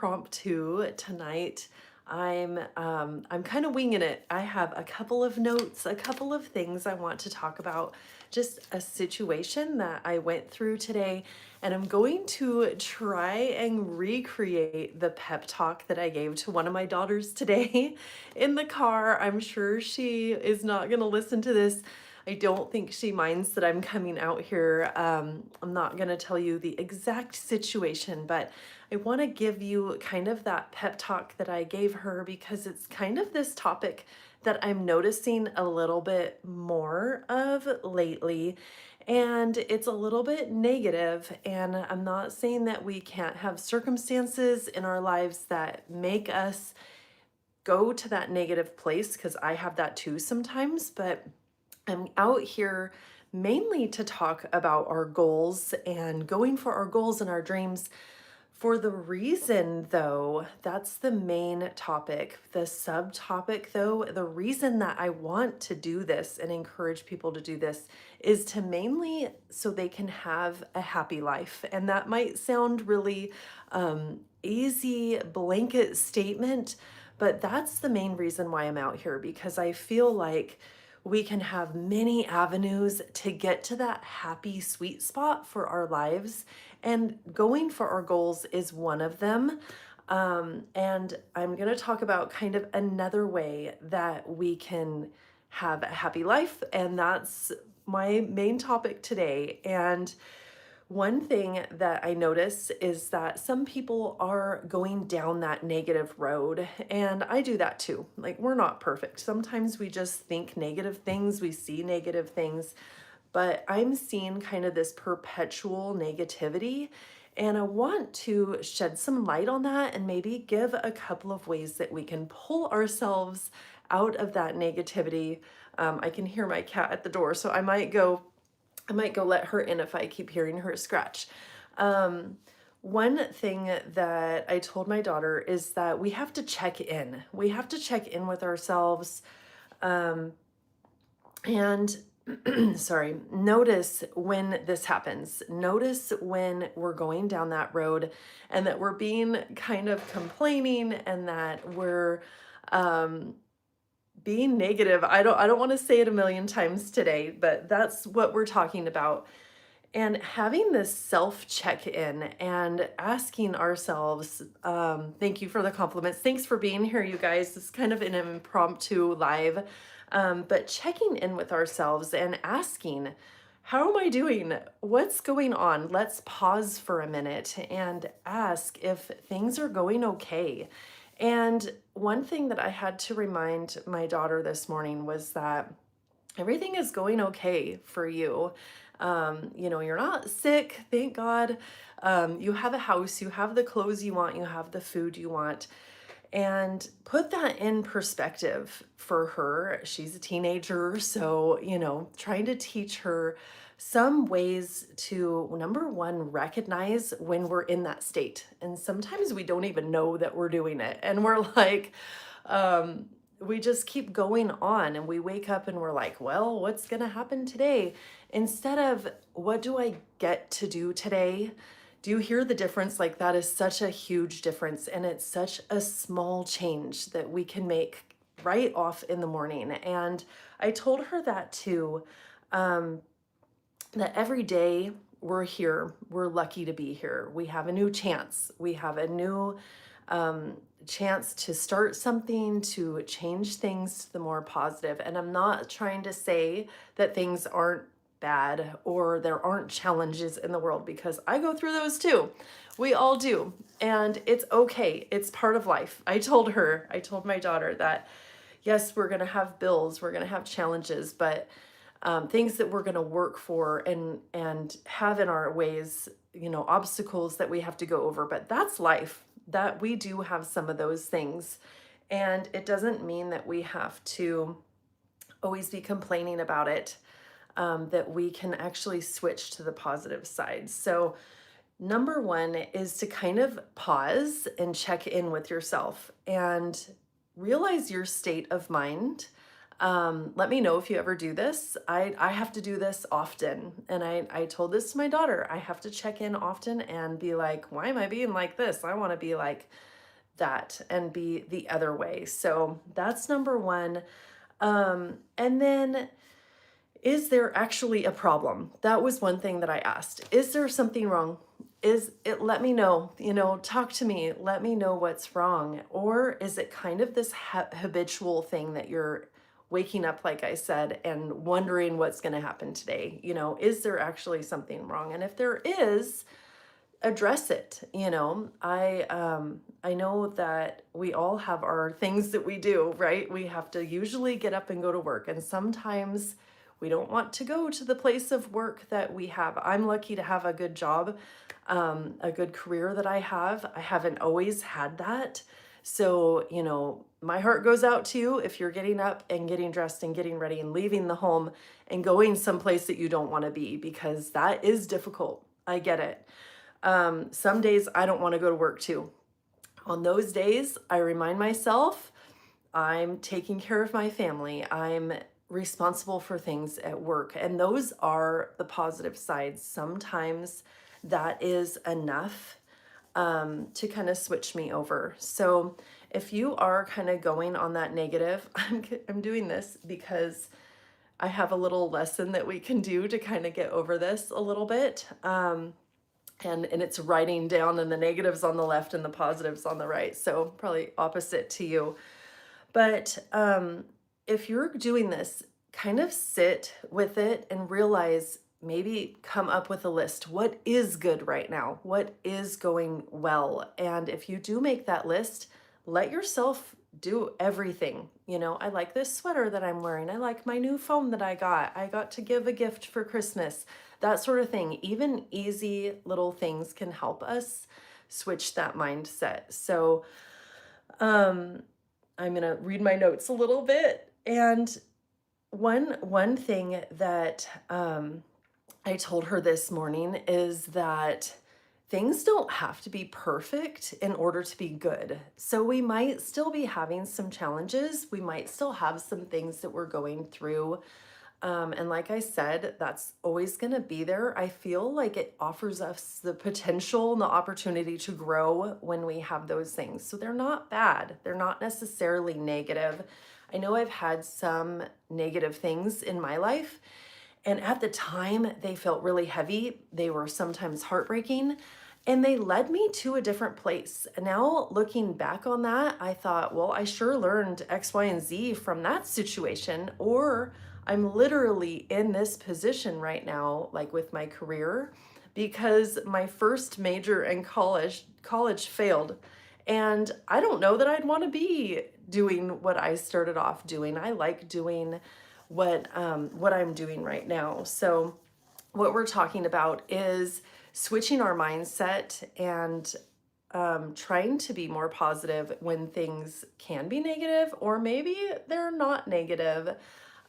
impromptu tonight. I'm kind of winging it. I have a couple of notes, a couple of things I want to talk about, just a situation that I went through today, and I'm going to try and recreate the pep talk that I gave to one of my daughters today in the car. I'm sure she is not going to listen to this. I don't think she minds that I'm coming out here. I'm not going to tell you the exact situation, but I want to give you kind of that pep talk that I gave her because it's kind of this topic that I'm noticing a little bit more of lately. And it's a little bit negative, and I'm not saying that we can't have circumstances in our lives that make us go to that negative place, because I have that too sometimes, but I'm out here mainly to talk about our goals and going for our goals and our dreams. For the reason, though, that's the main topic. The subtopic, though, the reason that I want to do this and encourage people to do this is to mainly so they can have a happy life. And that might sound really easy blanket statement, but that's the main reason why I'm out here, because I feel like we can have many avenues to get to that happy sweet spot for our lives, and going for our goals is one of them. And I'm going to talk about kind of another way that we can have a happy life, and that's my main topic today. And one thing that I notice is that some people are going down that negative road, and I do that too. Like, we're not perfect. Sometimes we just think negative things, we see negative things, but I'm seeing kind of this perpetual negativity, and I want to shed some light on that and maybe give a couple of ways that we can pull ourselves out of that negativity. I can hear my cat at the door, so I might go let her in if I keep hearing her scratch. Um, One thing that I told my daughter is that we have to check in. We have to check in with ourselves. Um, and sorry, notice when this happens. Notice when we're going down that road and that we're being kind of complaining, and that we're um, being negative. I don't want to say it a million times today, but that's what we're talking about. And having this self check in and asking ourselves, thank you for the compliments. Thanks for being here, you guys. This is kind of an impromptu live, but checking in with ourselves and asking, how am I doing? What's going on? Let's pause for a minute and ask if things are going okay. And one thing that I had to remind my daughter this morning was that everything is going okay for you. You're not sick, thank God. You have a house, you have the clothes you want, you have the food you want. And put that in perspective for her. She's a teenager, so, trying to teach her some ways to, number one, recognize when we're in that state. And sometimes we don't even know that we're doing it. And we're like, um, we just keep going on, and we wake up and we're like, well, what's going to happen today? Instead of, what do I get to do today? Do you hear the difference? Like, that is such a huge difference, and it's such a small change that we can make right off in the morning. And I told her that too, um, that every day we're here, we're lucky to be here. We have a new chance. We have a new chance to start something, to change things to the more positive. And I'm not trying to say that things aren't bad or there aren't challenges in the world, because I go through those too. We all do. And it's okay. It's part of life. I told my daughter that yes, we're going to have bills, we're going to have challenges, but things that we're going to work for and have in our ways, obstacles that we have to go over. But that's life. That we do have some of those things, and it doesn't mean that we have to always be complaining about it. That we can actually switch to the positive side. So number one is to kind of pause and check in with yourself and realize your state of mind. Let me know if you ever do this. I have to do this often. And I told this to my daughter. I have to check in often and be like, why am I being like this? I want to be like that and be the other way. So that's number one. And then, is there actually a problem? That was one thing that I asked. Is there something wrong? Is it, let me know, talk to me, let me know what's wrong. Or is it kind of this habitual thing that you're waking up, like I said, and wondering what's going to happen today? Is there actually something wrong? And if there is, address it. I know that we all have our things that we do, right? We have to usually get up and go to work, and sometimes we don't want to go to the place of work that we have. I'm lucky to have a good job, a good career that I have. I haven't always had that. So, my heart goes out to you if you're getting up and getting dressed and getting ready and leaving the home and going someplace that you don't want to be, because that is difficult. I get it. Some days I don't want to go to work too. On those days, I remind myself I'm taking care of my family. I'm responsible for things at work. And those are the positive sides. Sometimes that is enough to kind of switch me over. So if you are kind of going on that negative, I'm doing this because I have a little lesson that we can do to kind of get over this a little bit. And it's writing down, and the negatives on the left and the positives on the right. So probably opposite to you. But if you're doing this, kind of sit with it and realize, maybe come up with a list. What is good right now? What is going well? And if you do make that list, let yourself do everything. I like this sweater that I'm wearing. I like my new phone that I got. I got to give a gift for Christmas. That sort of thing. Even easy little things can help us switch that mindset. So I'm going to read my notes a little bit. And one thing that I told her this morning is that things don't have to be perfect in order to be good. So we might still be having some challenges. We might still have some things that we're going through. And like I said, that's always going to be there. I feel like it offers us the potential and the opportunity to grow when we have those things. So they're not bad. They're not necessarily negative. I know I've had some negative things in my life, and at the time they felt really heavy. They were sometimes heartbreaking, and they led me to a different place. Now, looking back on that, I thought, well, I sure learned X, Y, and Z from that situation, or I'm literally in this position right now, like with my career, because my first major in college failed. And I don't know that I'd want to be doing what I started off doing. I like doing what I'm doing right now. So what we're talking about is switching our mindset and trying to be more positive when things can be negative, or maybe they're not negative.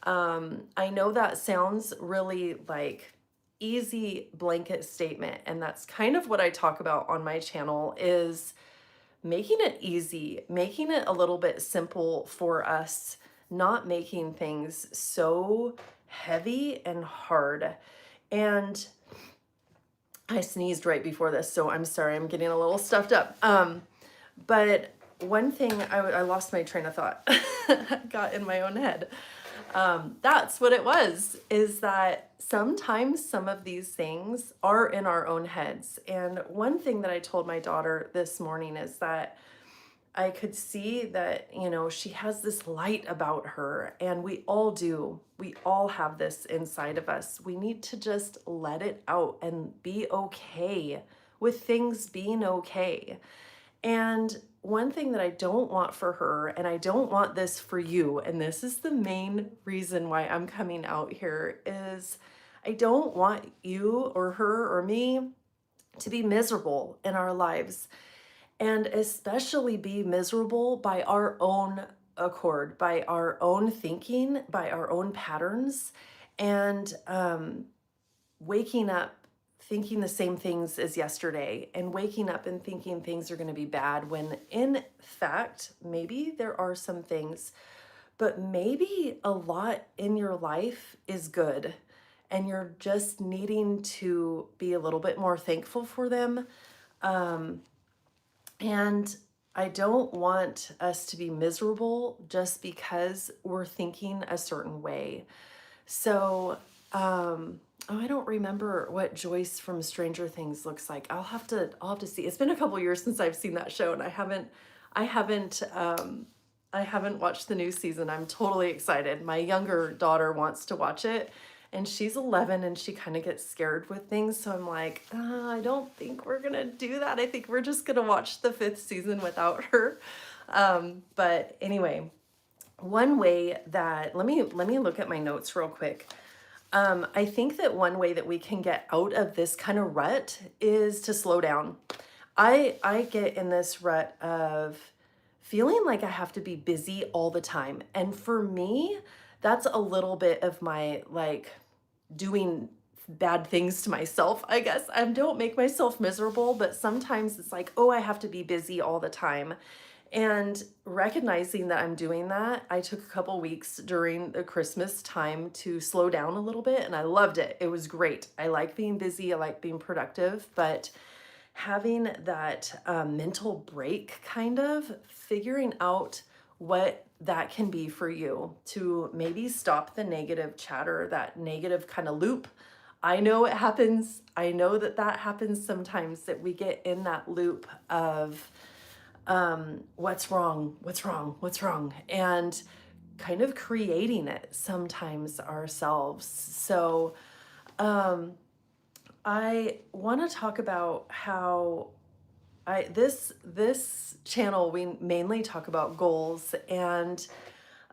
I know that sounds really like easy blanket statement, and that's kind of what I talk about on my channel, is making it easy, making it a little bit simple for us, not making things so heavy and hard. And I sneezed right before this, so I'm sorry, I'm getting a little stuffed up. But one thing, I lost my train of thought. I got in my own head. That's what it was, is that sometimes some of these things are in our own heads. And one thing that I told my daughter this morning is that I could see that, she has this light about her, and we all do. We all have this inside of us. We need to just let it out and be okay with things being okay. And one thing that I don't want for her, and I don't want this for you, and this is the main reason why I'm coming out here, is I don't want you or her or me to be miserable in our lives, and especially be miserable by our own accord, by our own thinking, by our own patterns, and waking up thinking the same things as yesterday, and waking up and thinking things are going to be bad, when in fact, maybe there are some things, but maybe a lot in your life is good, and you're just needing to be a little bit more thankful for them. And I don't want us to be miserable just because we're thinking a certain way. So, oh, I don't remember what Joyce from Stranger Things looks like. I'll have to see. It's been a couple years since I've seen that show, and I haven't, I haven't watched the new season. I'm totally excited. My younger daughter wants to watch it, and she's 11 and she kind of gets scared with things. So I'm like, I don't think we're gonna do that. I think we're just gonna watch the fifth season without her. But anyway, one way that let me look at my notes real quick. I think that one way that we can get out of this kind of rut is to slow down. I get in this rut of feeling like I have to be busy all the time. And for me, that's a little bit of my like doing bad things to myself, I guess. I don't make myself miserable, but sometimes it's like, oh, I have to be busy all the time. And recognizing that I'm doing that, I took a couple weeks during the Christmas time to slow down a little bit, and I loved it. It was great. I like being busy, I like being productive, but having that mental break, kind of figuring out what that can be for you to maybe stop the negative chatter, that negative kind of loop. I know it happens. I know that that happens sometimes, that we get in that loop of what's wrong, what's wrong, what's wrong, and kind of creating it sometimes ourselves. So I want to talk about how this channel, we mainly talk about goals, and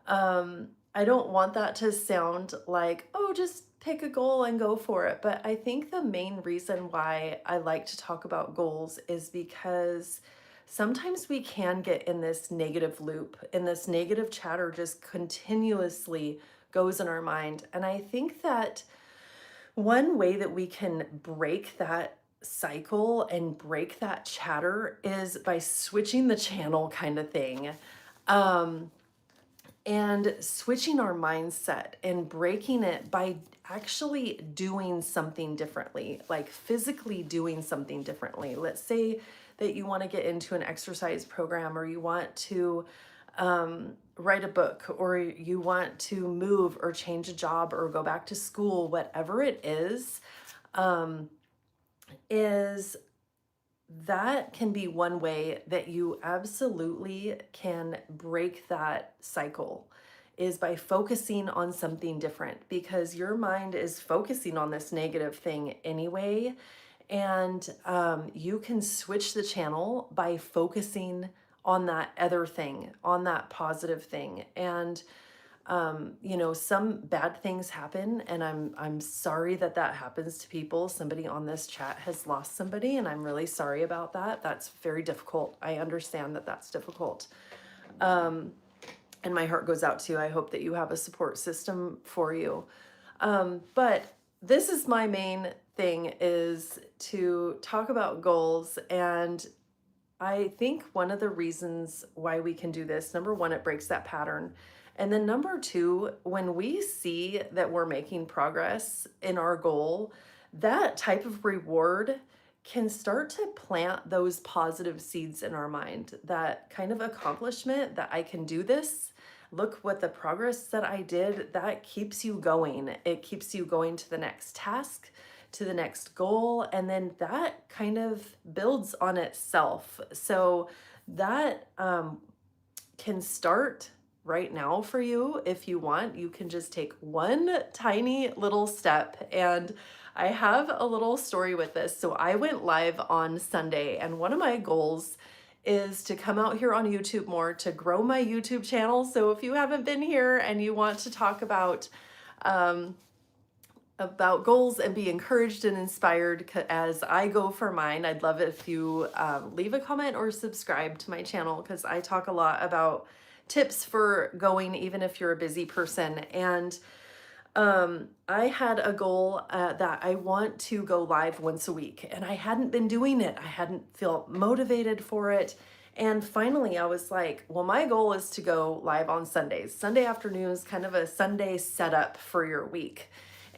I don't want that to sound like, oh, just pick a goal and go for it. But I think the main reason why I like to talk about goals is because sometimes we can get in this negative loop, and this negative chatter just continuously goes in our mind. And I think that one way that we can break that cycle and break that chatter is by switching the channel, kind of thing. Um, and switching our mindset and breaking it by actually doing something differently, like physically doing something differently. Let's say that you want to get into an exercise program, or you want to write a book, or you want to move or change a job or go back to school, whatever it um, is that can be one way that you absolutely can break that cycle, is by focusing on something different, because your mind is focusing on this negative thing anyway. And you can switch the channel by focusing on that other thing, on that positive thing. And some bad things happen, and I'm sorry that that happens to people. Somebody on this chat has lost somebody, and I'm really sorry about that. That's very difficult. I understand that that's difficult. And my heart goes out to you. I hope that you have a support system for you. But this is my main thing, is to talk about goals. And I think one of the reasons why we can do this, number one, it breaks that pattern. And then number two, when we see that we're making progress in our goal, that type of reward can start to plant those positive seeds in our mind. That kind of accomplishment, that I can do this. Look what the progress that I did, that keeps you going. It keeps you going to the next task, to the next goal, and then that kind of builds on itself. So that can start right now for you. If you want, you can just take one tiny little step. And I have a little story with this. So I went live on Sunday, and one of my goals is to come out here on YouTube more, to grow my YouTube channel. So if you haven't been here and you want to talk about goals and be encouraged and inspired as I go for mine, I'd love it if you leave a comment or subscribe to my channel, because I talk a lot about tips for going, even if you're a busy person. And I had a goal that I want to go live once a week, and I hadn't been doing it. I hadn't felt motivated for it. And finally I was like, well, my goal is to go live on Sundays. Sunday afternoons, kind of a Sunday setup for your week.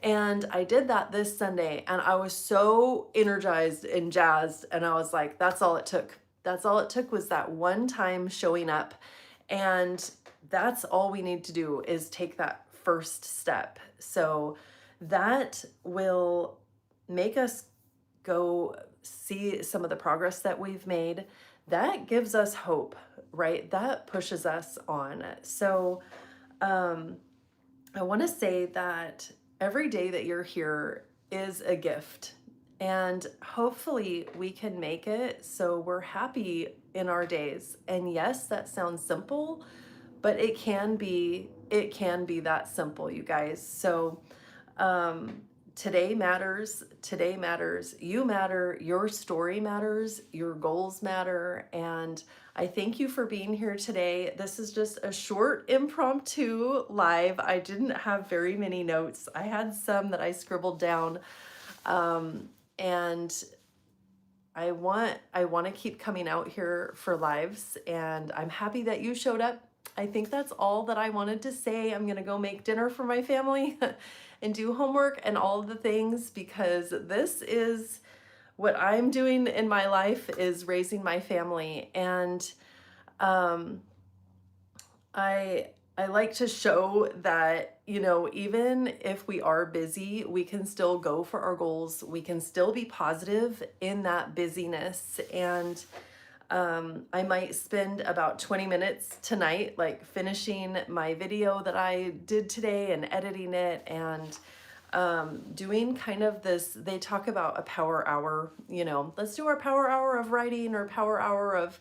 And I did that this Sunday, and I was so energized and jazzed. And I was like, that's all it took. That's all it took, was that one time showing up. And that's all we need to do, is take that first step. So that will make us go see some of the progress that we've made. That gives us hope, right? That pushes us on. So um, I want to say that every day that you're here is a gift. And hopefully we can make it so we're happy in our days. And yes, that sounds simple, but it can be that simple, you guys. So um today matters, today matters, you matter, your story matters, your goals matter. And I thank you for being here today. This is just a short impromptu live. I didn't have very many notes. I had some that I scribbled down, um and I want to keep coming out here for lives, and I'm happy that you showed up. I think that's all that I wanted to say. I'm going to go make dinner for my family and do homework and all of the things, because this is what I'm doing in my life, is raising my family. And um I like to show that, even if we are busy, we can still go for our goals. We can still be positive in that busyness. And I might spend about 20 minutes tonight, like finishing my video that I did today and editing it, and doing kind of this. They talk about a power hour, let's do our power hour of writing or power hour of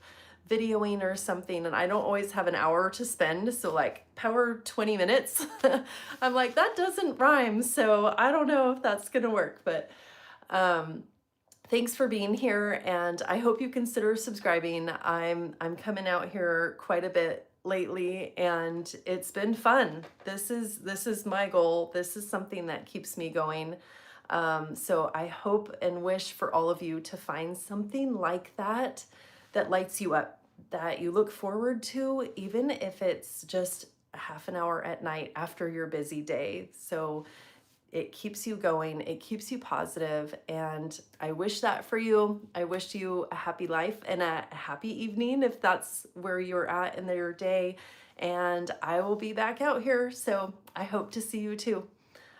videoing or something. And I don't always have an hour to spend. So like power 20 minutes, I'm like, that doesn't rhyme. So I don't know if that's going to work, but um, thanks for being here, and I hope you consider subscribing. I'm coming out here quite a bit lately, and it's been fun. This is my goal. This is something that keeps me going. So I hope and wish for all of you to find something like that that lights you up, that you look forward to, even if it's just a half an hour at night after your busy day. So it keeps you going, it keeps you positive, and I wish that for you. I wish you a happy life and a happy evening if that's where you're at in your day. And I will be back out here, so I hope to see you too.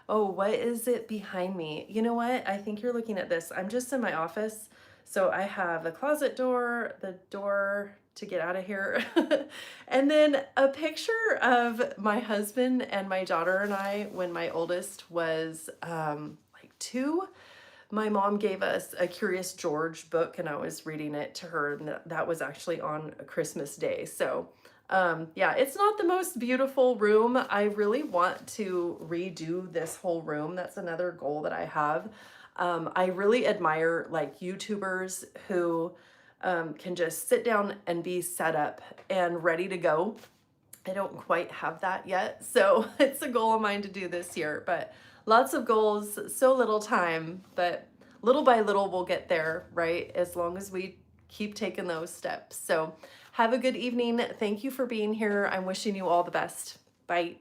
Oh, what is it behind me? You know what? I think you're looking at this. I'm just in my office. So I have the closet door, the door to get out of here, and then a picture of my husband and my daughter and I when my oldest was like 2. My mom gave us a Curious George book, and I was reading it to her, and that was actually on a Christmas day. So yeah, it's not the most beautiful room. I really want to redo this whole room. That's another goal that I have. I really admire like YouTubers who can just sit down and be set up and ready to go. I don't quite have that yet, so it's a goal of mine to do this year, but lots of goals, so little time, but little by little we'll get there, right? As long as we keep taking those steps. So have a good evening. Thank you for being here. I'm wishing you all the best. Bye.